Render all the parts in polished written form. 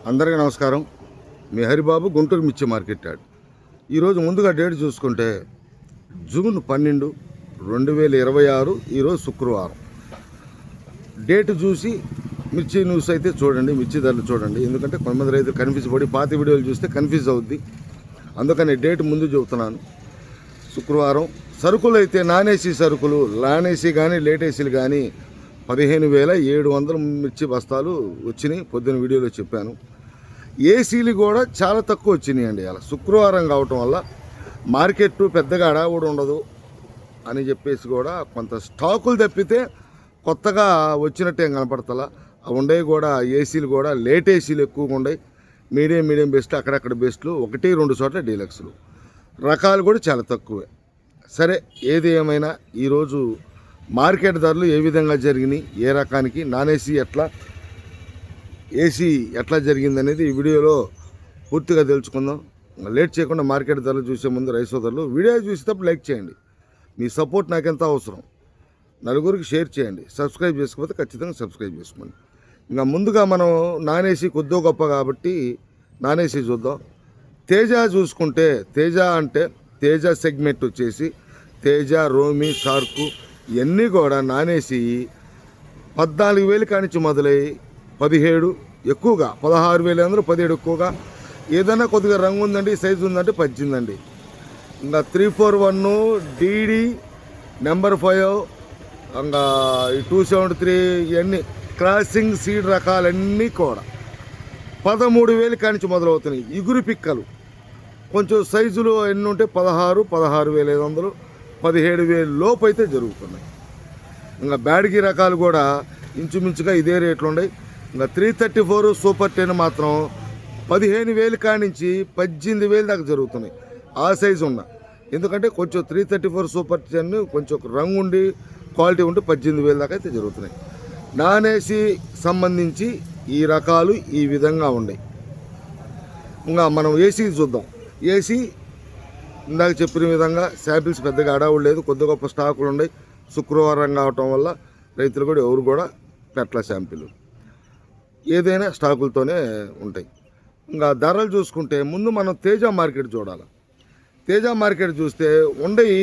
అందరికీ నమస్కారం. మీ హరిబాబు, గుంటూరు మిర్చి మార్కెట్ యార్డ్. ఈరోజు ముందుగా డేట్ చూసుకుంటే జూన్ 12, 2026, ఈరోజు శుక్రవారం. డేట్ చూసి మిర్చి న్యూస్ అయితే చూడండి, మిర్చి ధరలు చూడండి. ఎందుకంటే కొంతమంది రైతులు కన్ఫ్యూజ్ పడి పాత వీడియోలు చూస్తే కన్ఫ్యూజ్ అవుద్ది. అందుకని డేట్ ముందు చెబుతున్నాను. శుక్రవారం సరుకులు అయితే నాన్ ఏసీ సరుకులు, లాన్ ఏసీ కానీ లేట్ ఏసీలు కానీ 15,700 మిర్చి బస్తాలు వచ్చినాయి. పొద్దున్న వీడియోలో చెప్పాను. ఏసీలు కూడా చాలా తక్కువ వచ్చినాయండి. అలా శుక్రవారం కావటం వల్ల మార్కెట్ పెద్దగా అడావుడు ఉండదు అని చెప్పేసి కూడా కొంత స్టాకులు తప్పితే కొత్తగా వచ్చినట్టు ఏం కనపడతలా. ఉండేవి కూడా ఏసీలు కూడా లేట్ ఏసీలు ఎక్కువగా ఉన్నాయి. మీడియం బెస్ట్, అక్కడక్కడ బెస్ట్లు, 1-2 చోట్ల డీలక్స్లు. రకాలు కూడా చాలా తక్కువే. సరే, ఏది ఏమైనా ఈరోజు మార్కెట్ ధరలు ఏ విధంగా జరిగినాయి, ఏ రకానికి, నాన్ ఏసీ ఎట్లా, ఏసీ ఎట్లా జరిగింది అనేది ఈ వీడియోలో పూర్తిగా తెలుసుకుందాం. లేట్ చేయకుండా మార్కెట్ ధరలు చూసే ముందు రైతు సోదరులు వీడియో చూసేటప్పుడు లైక్ చేయండి. మీ సపోర్ట్ నాకెంత అవసరం. నలుగురికి షేర్ చేయండి. సబ్స్క్రైబ్ చేసుకోకపోతే ఖచ్చితంగా సబ్స్క్రైబ్ చేసుకోండి. ఇంకా ముందుగా మనం నాన్ ఏసీ కొద్దో గొప్ప కాబట్టి నాన్ ఏసీ చూద్దాం. తేజ చూసుకుంటే, తేజ అంటే తేజ సెగ్మెంట్ వచ్చేసి తేజ, రోమి, షార్కు ఇవన్నీ కూడా నాన్ ఏసీ 14,000 కానించి మొదలై 17 ఎక్కువగా, 16,500, 17 ఎక్కువగా. ఏదైనా కొద్దిగా రంగు ఉందండి, సైజు ఉందంటే 18 అండి. ఇంకా 341 DD నెంబర్ 5, ఇంకా 273 ఇవన్నీ క్రాసింగ్ సీడ్ రకాలన్నీ కూడా 13,000 కానించి మొదలవుతున్నాయి. ఇగురు పిక్కలు కొంచెం సైజులు ఎన్ని ఉంటే 16, 16,500, 17,000 లోపు అయితే జరుగుతున్నాయి. ఇంకా బ్యాడ్గి రకాలు కూడా ఇంచుమించుగా ఇదే రేట్లు ఉన్నాయి. ఇంకా 334 సూపర్ 10 మాత్రం 15,000 కానించి 18,000 దాకా జరుగుతున్నాయి. ఆ సైజు ఉన్న, ఎందుకంటే కొంచెం 334 సూపర్ 10 కొంచెం రంగు ఉండి క్వాలిటీ ఉంటే 18,000 దాకా అయితే జరుగుతున్నాయి. నాన్ ఏసీ సంబంధించి ఈ రకాలు ఈ విధంగా ఉన్నాయి. ఇంకా మనం ఏసీ చూద్దాం. ఏసీ ఇందాక చెప్పిన విధంగా శాంపిల్స్ పెద్దగా అడావుడు లేదు, కొద్ది గొప్ప స్టాకులు ఉన్నాయి. శుక్రవారం కావటం వల్ల రైతులు కూడా ఎవరు కూడా పెట్టల శాంపిల్, ఏదైనా స్టాకులతోనే ఉంటాయి. ఇంకా ధరలు చూసుకుంటే ముందు మనం తేజ మార్కెట్ చూడాలి. తేజ మార్కెట్ చూస్తే ఉండయి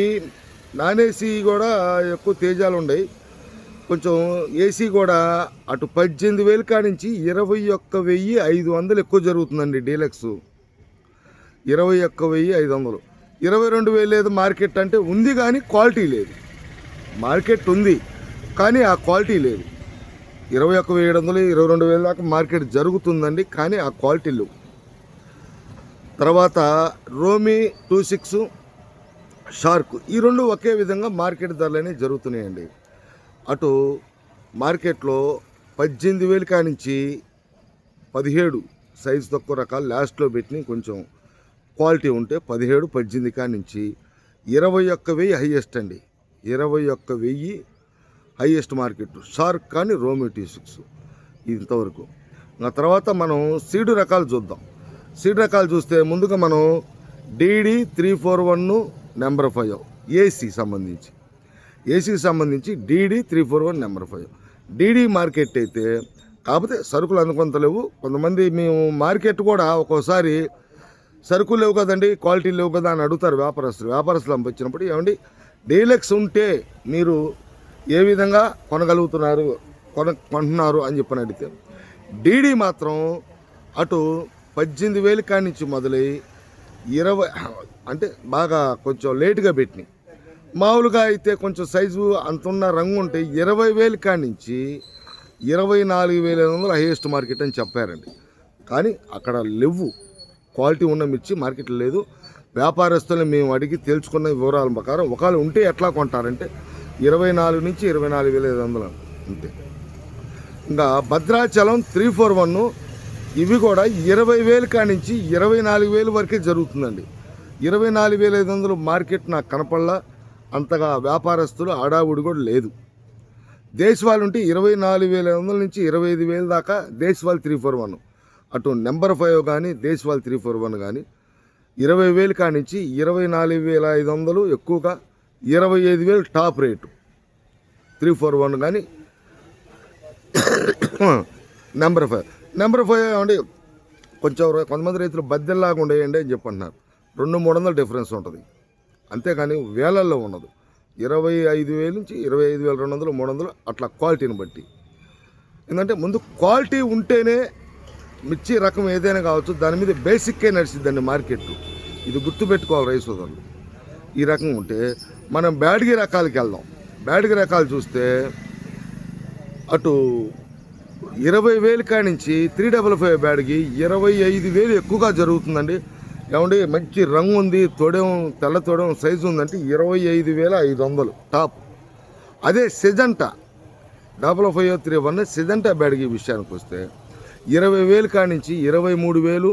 నాన్ ఏసీ కూడా ఎక్కువ తేజాలు ఉన్నాయి. కొంచెం ఏసీ కూడా అటు 18,000 కానించి 21,500 ఎక్కువ జరుగుతుందండి. డీలక్స్ 21,500, 22,000 లేదు మార్కెట్ అంటే ఉంది, కానీ క్వాలిటీ లేదు. మార్కెట్ ఉంది కానీ ఆ క్వాలిటీ లేదు. 21,700, 22,000 దాకా మార్కెట్ జరుగుతుందండి, కానీ ఆ క్వాలిటీ లేవు. తర్వాత రోమి 26, షార్క్ ఈ రెండు ఒకే విధంగా మార్కెట్ ధరలు అనేవి జరుగుతున్నాయండి. అటు మార్కెట్లో 18,000 కానించి 17 సైజు తక్కువ రకాలు లాస్ట్లో పెట్టి కొంచెం క్వాలిటీ ఉంటే 17, 18 కానించి 21,000 హైయెస్ట్ అండి. 21,000 హైయెస్ట్ మార్కెట్ షార్క్ కానీ రోమి 26 ఇంతవరకు. ఆ తర్వాత మనం సీడు రకాలు చూద్దాం. సీడ్ రకాలు చూస్తే ముందుగా మనం DD 341 నెంబర్ 5 ఏసీకి సంబంధించి DD 341 నెంబర్ 5 DD మార్కెట్ అయితే, కాకపోతే సరుకులు అందుకొంత లేవు. కొంతమంది మేము మార్కెట్ కూడా ఒక్కోసారి సరుకులు లేవు కదండి, క్వాలిటీ లేవు కదా అని అడుగుతారు వ్యాపారస్తులు పంపించినప్పుడు. ఏమండి, డీలక్స్ ఉంటే మీరు ఏ విధంగా కొంటున్నారు అని చెప్పని అడిగితే, DD మాత్రం అటు 18,000 కానించి మొదలై 20 అంటే బాగా కొంచెం లేటుగా పెట్టినాయి. మామూలుగా అయితే కొంచెం సైజు అంతున్న రంగు ఉంటే 20,000 కానించి 24,500 హైయెస్ట్ మార్కెట్ అని చెప్పారండి. కానీ అక్కడ లేవు, క్వాలిటీ ఉన్న మిర్చి మార్కెట్లో లేదు. వ్యాపారస్తులను మేము అడిగి తెలుసుకున్న వివరాల ప్రకారం ఒకవేళ ఉంటే ఎట్లా కొంటారంటే 24 నుంచి 24,500 అంతే. ఇంకా భద్రాచలం 341 ఇవి కూడా 20,000 కానించి 24,000 వరకే జరుగుతుందండి. 24,500 మార్కెట్ నాకు కనపడలా. అంతగా వ్యాపారస్తులు ఆడావుడి కూడా లేదు. దేశవాళీ ఉంటే 24,500 నుంచి 25,000 దాకా దేశవాళీ 341, అటు నెంబర్ 5 కానీ దేశవాళీ 341 కానీ 20,000 కానించి 24,500 ఎక్కువగా, 25,000 టాప్ రేటు 341 కానీ నెంబర్ 5 ఏమండి కొంతమంది రైతులు బద్దెల్లాగా ఉండేయండి అని చెప్పంటున్నారు. 200-300 డిఫరెన్స్ ఉంటుంది, అంతేకాని వేలల్లో ఉండదు. 25,000 నుంచి 25,200, 300 అట్లా క్వాలిటీని బట్టి. ఎందుకంటే ముందు క్వాలిటీ ఉంటేనే మిర్చి రకం ఏదైనా కావచ్చు, దాని మీద బేసిక్కే నడిచిద్దండి మార్కెట్. ఇది గుర్తుపెట్టుకోవాలి రైతు సోదరులు. ఈ రకం ఉంటే మనం బ్యాడ్గి రకాలకి వెళ్దాం. బ్యాడ్గి రకాలు చూస్తే అటు 20,000 కాడి నుంచి 355 బ్యాడ్కి 25,000 ఎక్కువగా జరుగుతుందండి. ఏమండి మంచి రంగు ఉంది, తెల్ల తొడెం సైజు ఉందంటే 25,500 టాప్. అదే సిజంటా 5531 సిజంటా బ్యాడ్కి విషయానికి వస్తే 20,000 కాడి నుంచి 23,000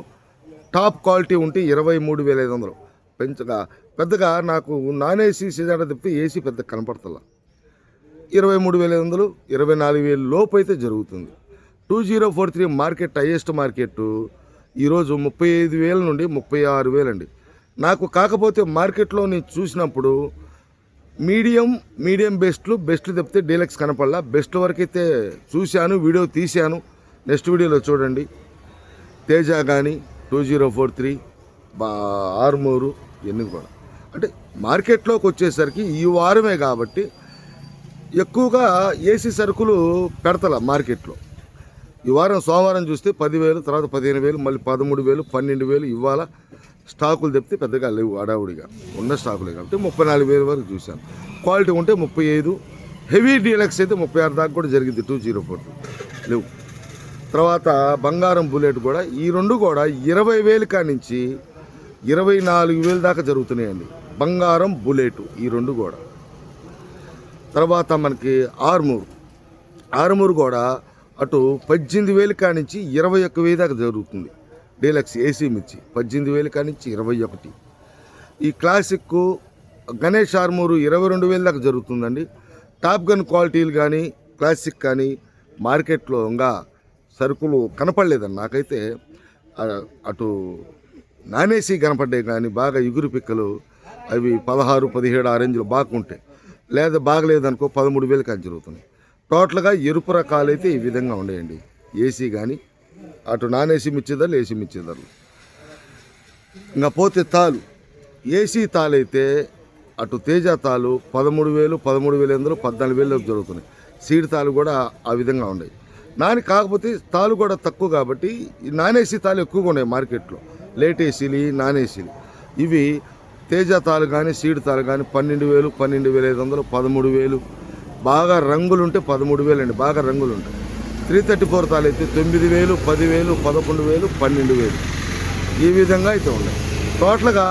టాప్ క్వాలిటీ ఉంటే 23,500. పెద్దగా నాకు నాన్ ఏసీ సిజంటా తిప్పితే ఏసీ పెద్ద కనపడుతుందా. 23,500, 24,000 లోపు అయితే జరుగుతుంది. 2043 మార్కెట్ హైయెస్ట్ మార్కెట్ ఈరోజు 35,000 నుండి 36,000 అండి. నాకు కాకపోతే మార్కెట్లో నేను చూసినప్పుడు మీడియం బెస్ట్లు తప్పితే డీలక్స్ కనపడలా. బెస్ట్ వరకు అయితే చూశాను, వీడియో తీశాను, నెక్స్ట్ వీడియోలో చూడండి. తేజ కానీ 2043 ఆర్మూరు ఇవన్నీ కూడా అంటే మార్కెట్లోకి వచ్చేసరికి ఈ వారమే కాబట్టి ఎక్కువగా ఏసీ సరుకులు పెడతల మార్కెట్లో. ఈ వారం సోమవారం చూస్తే 10,000, తర్వాత 15,000, మళ్ళీ 13,000, 12,000 ఇవాళ స్టాకులు తెప్పితే పెద్దగా లేవు, అడావుడిగా ఉన్న స్టాకులే కాబట్టి 34,000 వరకు చూశాను. క్వాలిటీ ఉంటే 35, హెవీ డీలక్స్ అయితే 36 దాకా కూడా జరిగింది. 2042 లేవు. తర్వాత బంగారం బుల్లెట్ కూడా ఈ రెండు కూడా 20,000 కాడి నుంచి 24,000 దాకా జరుగుతున్నాయండి. బంగారం బుల్లెట్ ఈ రెండు కూడా. తర్వాత మనకి ఆర్మూర్ కూడా అటు 18,000 కాడి నుంచి 21,000 దాకా జరుగుతుంది. డీలక్స్ ఏసీ మిర్చి 18,000 కాడి నుంచి 21. ఈ క్లాసిక్ గణేష్ ఆర్మూరు 22,000 దాకా జరుగుతుందండి. టాప్ గన్ క్వాలిటీలు కానీ క్లాసిక్ కానీ మార్కెట్లో ఇంకా సరుకులు కనపడలేదండి నాకైతే. అటు నాన్ ఏసీ కనపడ్డాయి కానీ బాగా ఇగురు పిక్కలు అవి 16, 17 ఆ రేంజ్లో బాగుంటాయి. లేదా బాగలేదనుకో 13,000 కానీ జరుగుతున్నాయి. టోటల్గా ఎరుపు రకాలు అయితే ఈ విధంగా ఉండేయండి. ఏసీ కానీ అటు నాన్ ఏసీ మిర్చి ధరలు, ఏసీ మిర్చి ధరలు. ఇంకా పోతే తాలు, ఏసీ తాలు అయితే అటు తేజ తాలు 13,000, 13,500, 14,000 జరుగుతున్నాయి. సీడ్ తాలు కూడా ఆ విధంగా ఉన్నాయి. కాకపోతే తాలు కూడా తక్కువ కాబట్టి ఈ నాన్ ఏసీ తాలు ఎక్కువగా ఉన్నాయి మార్కెట్లో. లేట్ ఏసీలు, నాన్ ఏసీలు ఇవి తేజ తాలు కానీ సీడ్ తాలు కానీ 12,000, 12,500, 13,000. బాగా రంగులుంటే 13,000 అండి, బాగా రంగులుంటాయి. 334 తాలు అయితే 9,000, 10,000, 11,000, 12,000 ఈ విధంగా అయితే ఉన్నాయి. టోటల్గా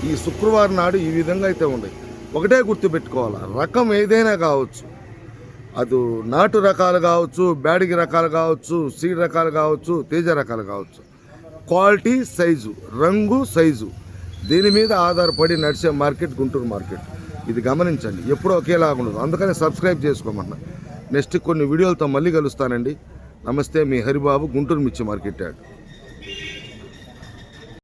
ఈ శుక్రవారం నాడు ఈ విధంగా అయితే ఉన్నాయి. ఒకటే గుర్తుపెట్టుకోవాలి, రకం ఏదైనా కావచ్చు, అది నాటు రకాలు కావచ్చు, బ్యాడిగి రకాలు కావచ్చు, సీడ్ రకాలు కావచ్చు, తేజ రకాలు కావచ్చు, క్వాలిటీ, సైజు, రంగు, సైజు దీని మీద ఆధారపడి నడిచే మార్కెట్ గుంటూరు మార్కెట్. ఇది గమనించండి, ఎప్పుడూ ఒకేలాగా ఉండదు. అందుకని సబ్స్క్రైబ్ చేసుకోమన్నా. నెక్స్ట్ కొన్ని వీడియోలతో మళ్ళీ కలుస్తానండి. నమస్తే, మీ హరిబాబు, గుంటూరు మిర్చి మార్కెట్ యార్డ్.